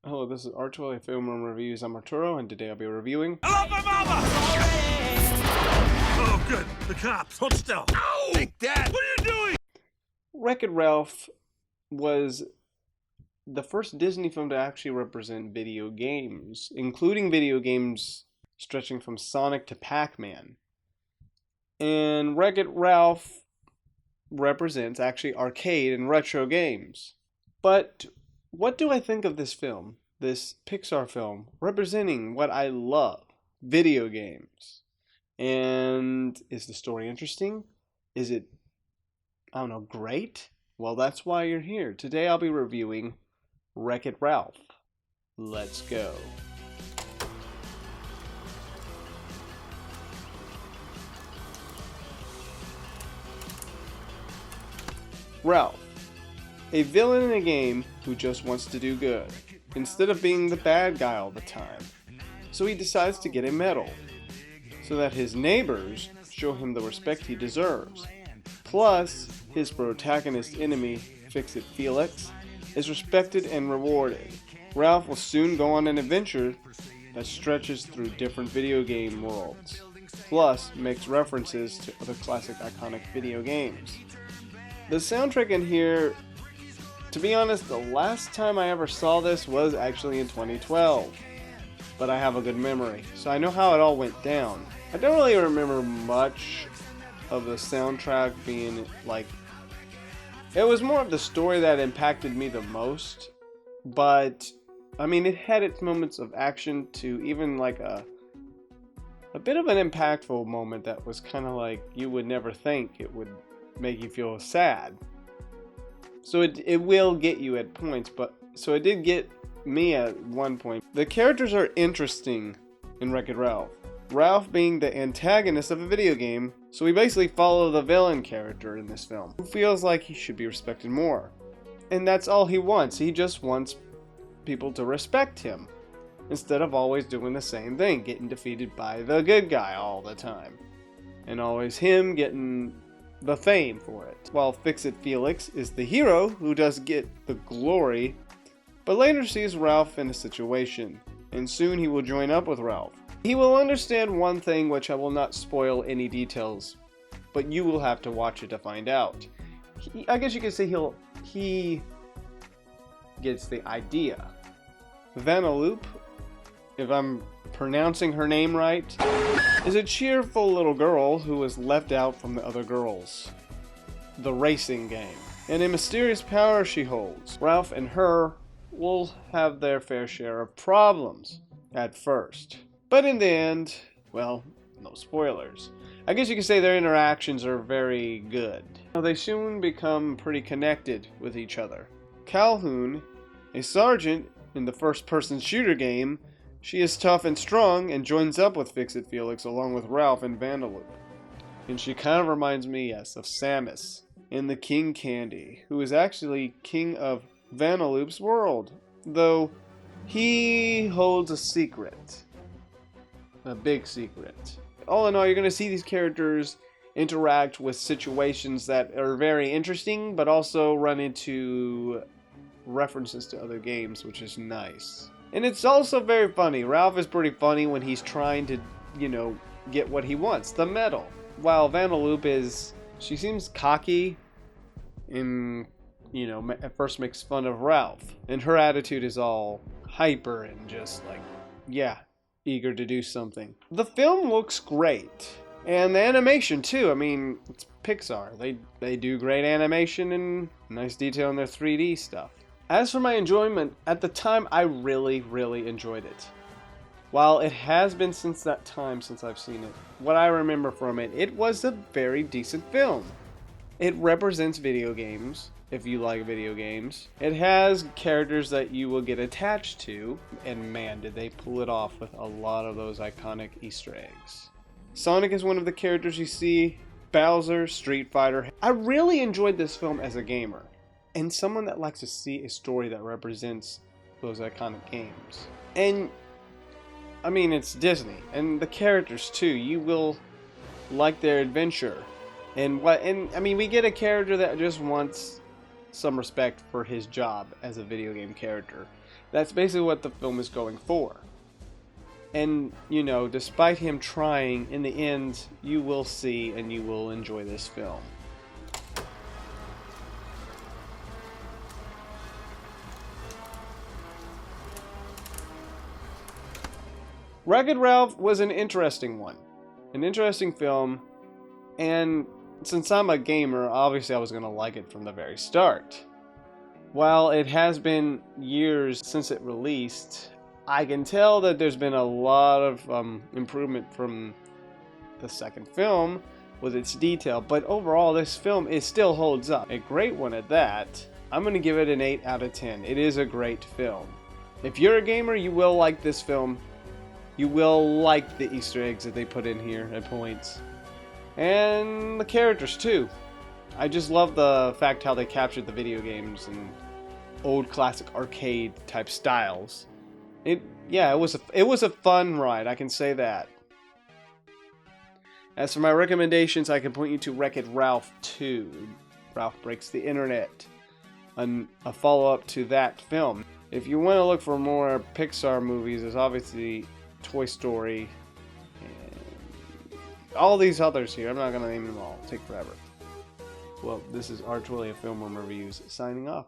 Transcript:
Hello, this is Arturelia Film and Reviews. I'm Arturo, and today I'll be reviewing. I love my mama! Oh, good. The cops. Hold still. Ow! Take that! What are you doing? Wreck-It Ralph was the first Disney film to actually represent video games, including video games stretching from Sonic to Pac-Man. And Wreck-It Ralph represents actually arcade and retro games. But what do I think of this film, this Pixar film, representing what I love, video games? And is the story interesting? Is it, I don't know, great? Well, that's why you're here. Today I'll be reviewing Wreck-It Ralph. Let's go. Ralph, a villain in a game who just wants to do good, instead of being the bad guy all the time. So he decides to get a medal, so that his neighbors show him the respect he deserves. Plus, his protagonist enemy, Fix-It Felix, is respected and rewarded. Ralph will soon go on an adventure that stretches through different video game worlds, plus makes references to other classic iconic video games. The soundtrack in here, to be honest, the last time I ever saw this was actually in 2012, but I have a good memory, so I know how it all went down. I don't really remember much of the soundtrack being like, it was more of the story that impacted me the most, but I mean, it had its moments of action to even like a bit of an impactful moment that was kind of like you would never think it would make you feel sad. So it will get you at points, but so it did get me at one point. The characters are interesting in Wreck-It Ralph. Ralph being the antagonist of a video game, so we basically follow the villain character in this film, who feels like he should be respected more. And that's all he wants. He just wants people to respect him, instead of always doing the same thing, getting defeated by the good guy all the time. And always him getting the fame for it. While Fix-It Felix is the hero who does get the glory, but later sees Ralph in a situation, and soon he will join up with Ralph. He will understand one thing, which I will not spoil any details, but you will have to watch it to find out. I guess you could say he gets the idea. Vanellope, if I'm pronouncing her name right, is a cheerful little girl who was left out from the other girls. The racing game. And a mysterious power she holds. Ralph and her will have their fair share of problems at first. But in the end, well, no spoilers. I guess you could say their interactions are very good. They soon become pretty connected with each other. Calhoun, a sergeant in the first-person shooter game, she is tough and strong and joins up with Fix-It Felix along with Ralph and Vanellope. And she kind of reminds me, yes, of Samus in the King Candy, who is actually king of Vanellope's world, though he holds a secret. A big secret. All in all, you're going to see these characters interact with situations that are very interesting, but also run into references to other games, which is nice. And it's also very funny. Ralph is pretty funny when he's trying to, get what he wants, the medal. While Vanellope she seems cocky and, at first makes fun of Ralph. And her attitude is all hyper and just like, yeah, eager to do something. The film looks great. And the animation too. I mean, it's Pixar. They do great animation and nice detail in their 3D stuff. As for my enjoyment, at the time I really, really enjoyed it. While it has been since that time since I've seen it, what I remember from it, it was a very decent film. It represents video games, if you like video games. It has characters that you will get attached to, and man, did they pull it off with a lot of those iconic Easter eggs. Sonic is one of the characters you see, Bowser, Street Fighter. I really enjoyed this film as a gamer. And someone that likes to see a story that represents those iconic games. And, I mean, it's Disney. And the characters, too. You will like their adventure. And I mean, we get a character that just wants some respect for his job as a video game character. That's basically what the film is going for. And, you know, despite him trying, in the end, you will see and you will enjoy this film. Wreck-It Ralph was an interesting one. An interesting film, and since I'm a gamer, obviously I was going to like it from the very start. While it has been years since it released, I can tell that there's been a lot of improvement from the second film with its detail, but overall this film still holds up. A great one at that. I'm going to give it an 8 out of 10. It is a great film. If you're a gamer, you will like this film. You will like the Easter eggs that they put in here at points. And the characters too. I just love the fact how they captured the video games and old classic arcade type styles. It was a fun ride, I can say that. As for my recommendations, I can point you to Wreck-It Ralph 2. Ralph Breaks the Internet. A follow-up to that film. If you want to look for more Pixar movies, there's obviously Toy Story, and all these others here. I'm not going to name them all. It'll take forever. Well, this is Arturelia Film Room Reviews signing off.